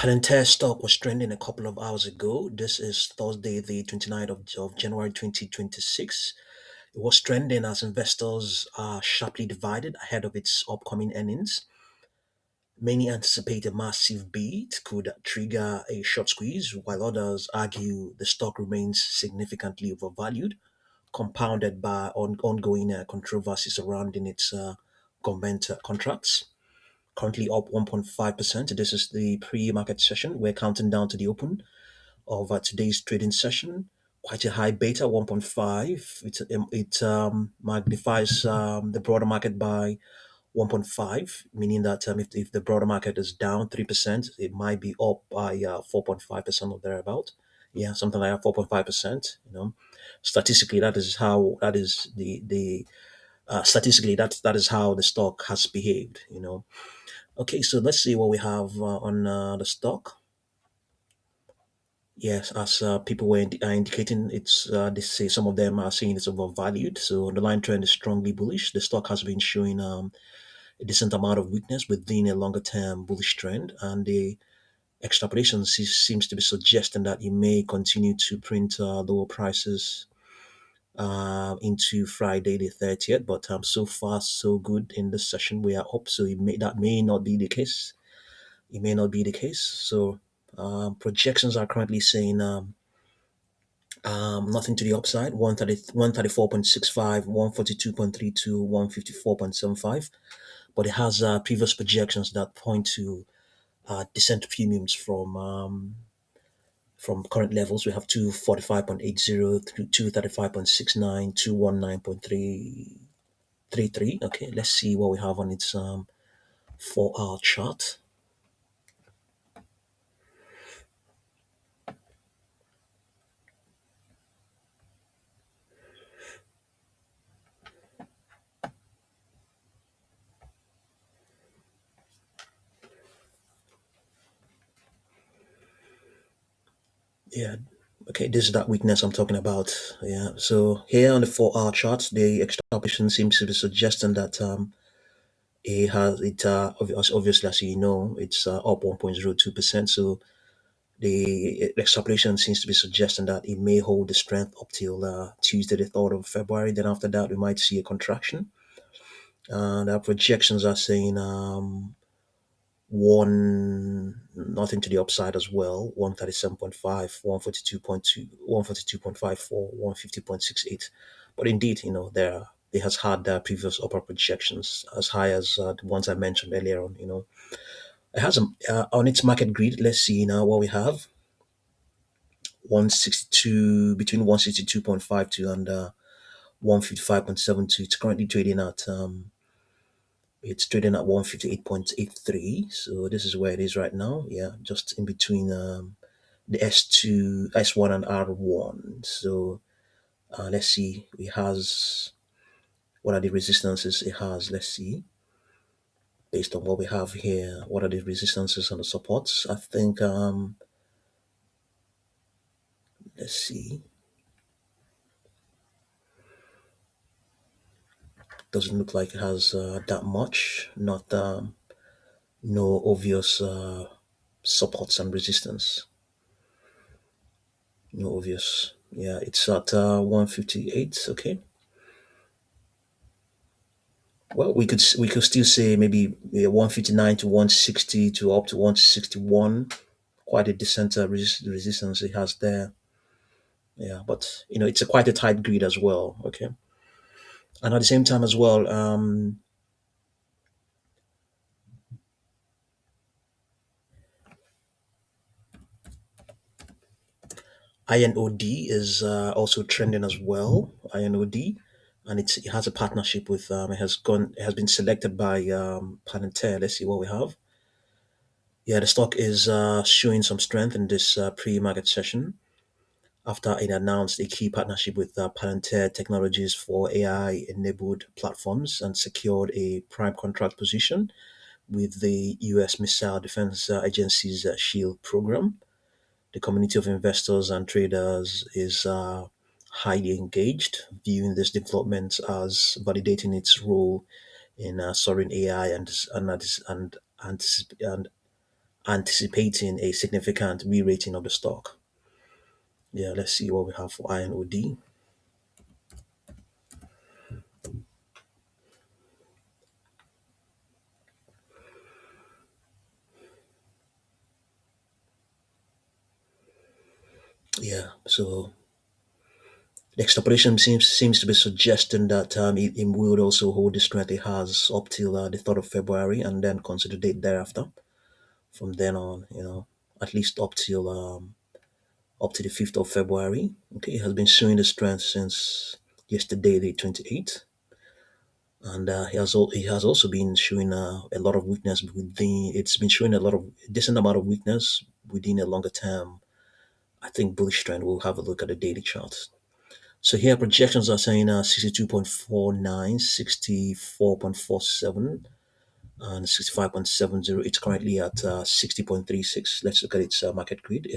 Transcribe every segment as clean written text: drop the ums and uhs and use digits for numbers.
Palantir stock was trending a couple of hours ago. This is Thursday, the 29th of January 2026. It was trending as investors are sharply divided ahead of its upcoming earnings. Many anticipate a massive beat could trigger a short squeeze, while others argue the stock remains significantly overvalued, compounded by ongoing controversy surrounding its government contracts. Currently up 1.5%. This is the pre-market session. We're counting down to the open of today's trading session. Quite a high beta, 1.5. It magnifies the broader market by 1.5, meaning that if the broader market is down 3%, it might be up by 4.5% or thereabout. Yeah, something like that, 4.5%. Statistically, that is the statistically that is how the stock has behaved. Okay, so let's see what we have on the stock. Yes, as people are indicating, they say some of them are saying it's overvalued. So the line trend is strongly bullish. The stock has been showing a decent amount of weakness within a longer term bullish trend, and the extrapolation seems to be suggesting that it may continue to print lower prices into Friday the 30th. But so far so good in this session. We are up, so that may not be the case. It may not be the case. So projections are currently saying nothing to the upside, 134.65, 142.32, 154.75. But it has previous projections that point to descent premiums from current levels. We have 245.80 through 235.69, 219.333. Okay, let's see what we have on its 4-hour chart. Yeah. Okay, this is that weakness I'm talking about. Yeah. So here on the 4-hour chart, the extrapolation seems to be suggesting that obviously, as you know, it's up 1.02%. So the extrapolation seems to be suggesting that it may hold the strength up till Tuesday, the 3rd of February. Then after that, we might see a contraction. And our projections are saying one nothing to the upside as well, 137.5, 142.2, 142.54, 150.68. But indeed, there it has had previous upper projections as high as the ones I mentioned earlier on. It has on its market grid. Let's see now what we have. 162, between 162.52 and 155.72. It's trading at 158.83. So this is where it is right now. Yeah, just in between the S2, S1 and R1. So let's see. It has, what are the resistances it has? Let's see. Based on what we have here, what are the resistances and the supports? I think, let's see. Doesn't look like it has that much. Not no obvious supports and resistance. No obvious. Yeah, it's at 158. Okay. Well, we could still say maybe 159 to 160 to up to 161. Quite a decent resistance it has there. Yeah, but it's a quite a tight grid as well. Okay, and at the same time as well, INOD is also trending as well. INOD, and it has a partnership with it has been selected by Palantir. Let's see what we have. Yeah, the stock is showing some strength in this pre-market session after it announced a key partnership with Palantir Technologies for AI-enabled platforms and secured a prime contract position with the U.S. Missile Defense Agency's SHIELD program. The community of investors and traders is highly engaged, viewing this development as validating its role in soaring AI and anticipating a significant re-rating of the stock. Yeah, let's see what we have for INOD. Yeah, so the extrapolation seems to be suggesting that it will also hold the strength it has up till the 3rd of February and then consolidate thereafter. From then on, at least up to the 5th of February. Okay, it has been showing the strength since yesterday, the 28th. And he has also been showing a lot of weakness within. It's been showing a lot of decent amount of weakness within a longer term. I think bullish trend. We'll have a look at the daily chart. So here projections are saying 62.49, 64.47, and 65.70. It's currently at 60.36. Let's look at its market grid.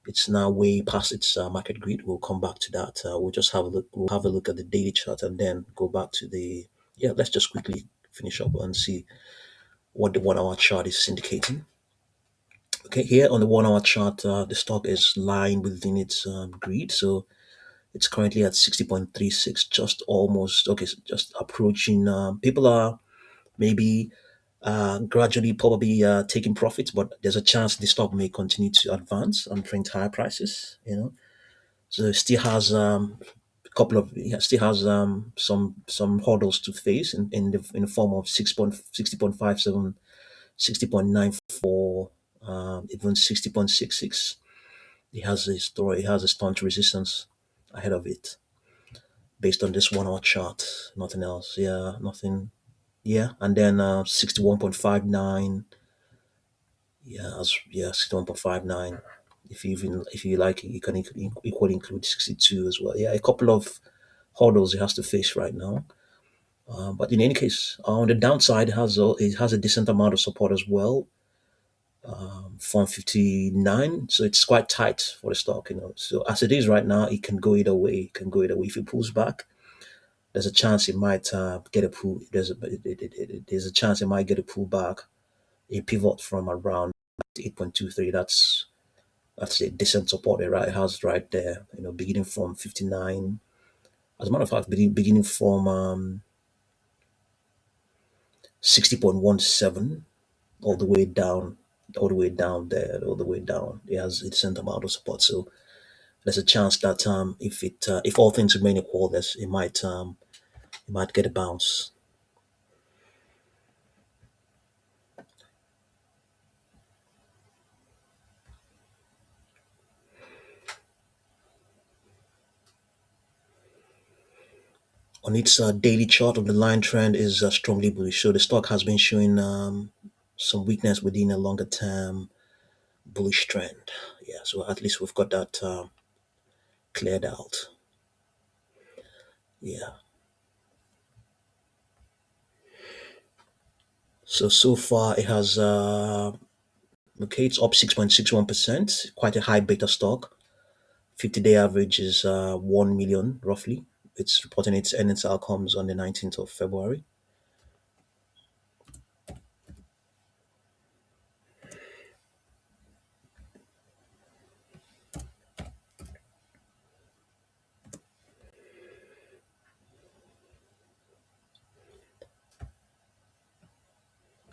It's now way past its market grid. We'll come back to that. We'll just have a look. We'll have a look at the daily chart and then go back to the. Yeah, let's just quickly finish up and see what the 1 hour chart is indicating. Okay, here on the 1 hour chart, the stock is lying within its grid. So it's currently at 60.36, just almost, okay, so just approaching. People are maybe gradually probably taking profits, but there's a chance the stock may continue to advance and print higher prices, So it still has a couple of, yeah, still has some hurdles to face in the form of 60.57, 60.94, even 60.66. It has a staunch resistance ahead of it based on this 1 hour chart. Nothing else. Yeah, nothing. Yeah, and then 61.59. Yeah, 61.59. If you like it, you can equally include 62 as well. Yeah, a couple of hurdles it has to face right now. But in any case, on the downside, it has a decent amount of support as well from 59. So it's quite tight for the stock. So as it is right now, it can go either way. It can go either way. If it pulls back, there's a chance it might get a pull. There's a chance it might get a pullback, a pivot from around 8.23. That's a decent support area it has right there. Beginning from 59. As a matter of fact, beginning from 60.17 all the way down, all the way down there, all the way down. It has a decent amount of support. So there's a chance that if all things remain equal, it might get a bounce. On its daily chart of the line trend is strongly bullish. So the stock has been showing some weakness within a longer term bullish trend. Yeah, so at least we've got that cleared out. Yeah. So far it has okay, it's up 6.61%, quite a high beta stock. 50-day average is 1 million roughly. It's reporting its earnings outcomes on the 19th of February.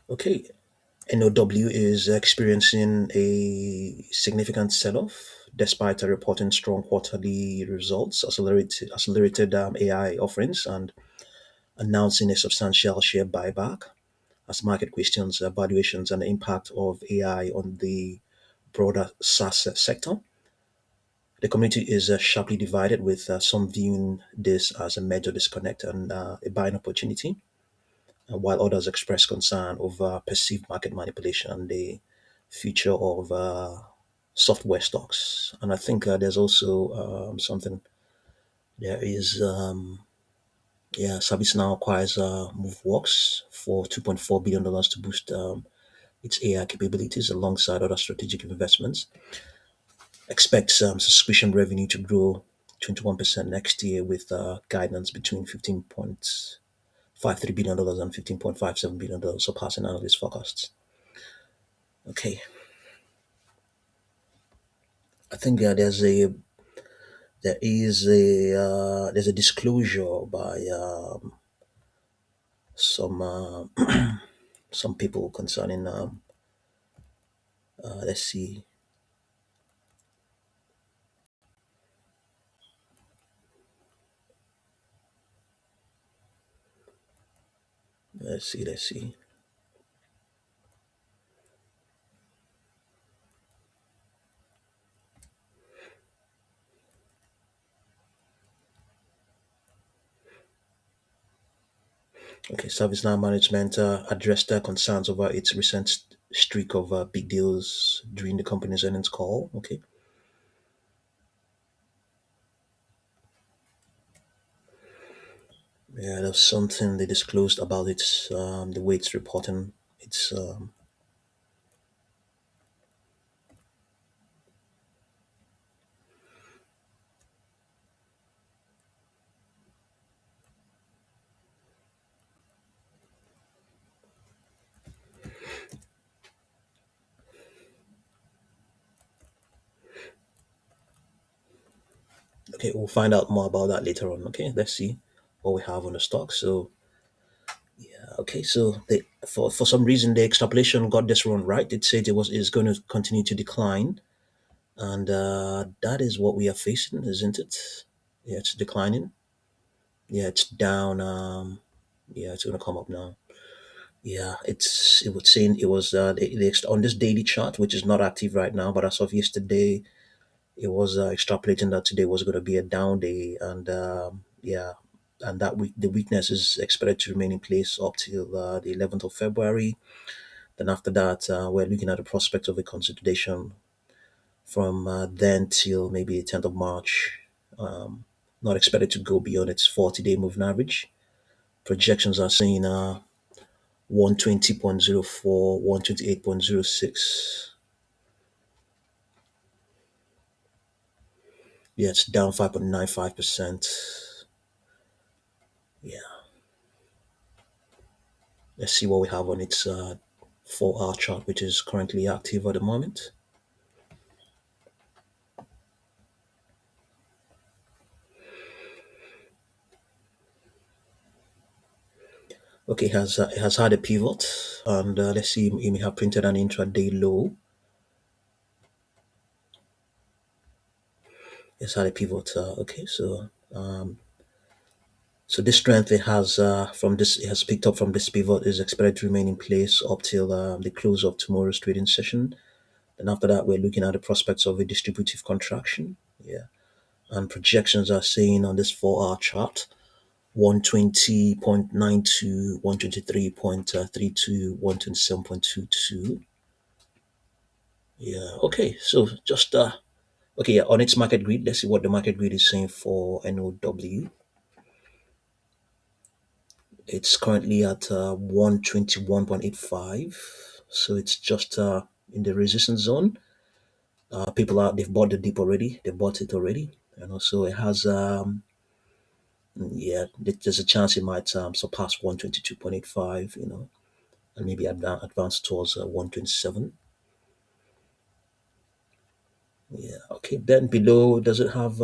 Okay, NOW is experiencing a significant sell-off despite reporting strong quarterly results, accelerated AI offerings, and announcing a substantial share buyback as market questions valuations and the impact of AI on the broader SaaS sector. The community is sharply divided, with some viewing this as a major disconnect and a buying opportunity, while others express concern over perceived market manipulation and the future of software stocks. And I think there's also something. There is, yeah, ServiceNow acquires MoveWorks for $2.4 billion to boost its AI capabilities alongside other strategic investments. Expects subscription revenue to grow 21% next year, with guidance between $15.53 billion and $15.57 billion, surpassing analyst forecasts. Okay, I think there's a disclosure by some some people concerning let's see, let's see. Okay, ServiceNow management addressed their concerns over its recent streak of big deals during the company's earnings call. Okay, yeah, there's something they disclosed about its the way it's reporting. It's okay. We'll find out more about that later on. Okay, let's see what we have on the stock. So okay, so for some reason the extrapolation got this one right. It said it was is going to continue to decline, and that is what we are facing, isn't it? Yeah, it's declining. Yeah, it's down. Yeah, it's going to come up now. Yeah, it was saying it was on this daily chart, which is not active right now, but as of yesterday, it was extrapolating that today was going to be a down day, and yeah, and that week the weakness is expected to remain in place up till the 11th of February. Then after that, we're looking at the prospect of a consolidation from then till maybe 10th of March. Um, Not expected to go beyond its 40-day moving average. Projections are saying 120.04, 128.06. Yeah, it's down 5.95%. Yeah, let's see what we have on its 4-hour chart, which is currently active at the moment. Okay, it has had a pivot, and let's see, it may have printed an intraday low. It's had a pivot. Okay, so this strength it has it has picked up from this pivot is expected to remain in place up till the close of tomorrow's trading session. And after that, we're looking at the prospects of a distributive contraction. Yeah, and projections are saying on this 4-hour chart 120.92, 123.32, 127.22. Yeah, okay, so just okay, yeah, on its market grid, let's see what the market grid is saying for NOW. It's currently at 121.85. So it's just in the resistance zone. People out, they've bought the dip already. They bought it already. And also it has, yeah, there's a chance it might surpass 122.85, and maybe advance towards 127. Yeah. Okay. Then below, does it have,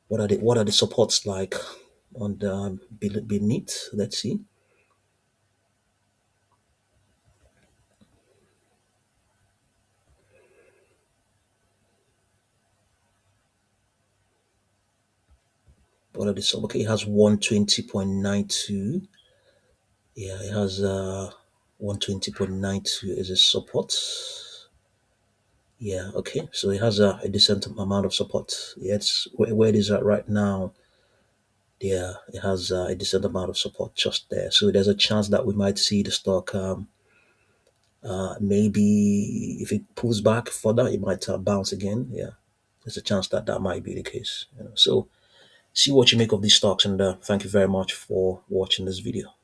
what are the supports like on the beneath? Let's see. What are the okay? It has 120.92. Yeah, it has 120.92 as a support. Yeah, okay. So it has a decent amount of support. Yeah, it's where it is at right now. Yeah, it has a decent amount of support just there. So there's a chance that we might see the stock. Maybe if it pulls back further, it might bounce again. Yeah, there's a chance that that might be the case. So see what you make of these stocks, and thank you very much for watching this video.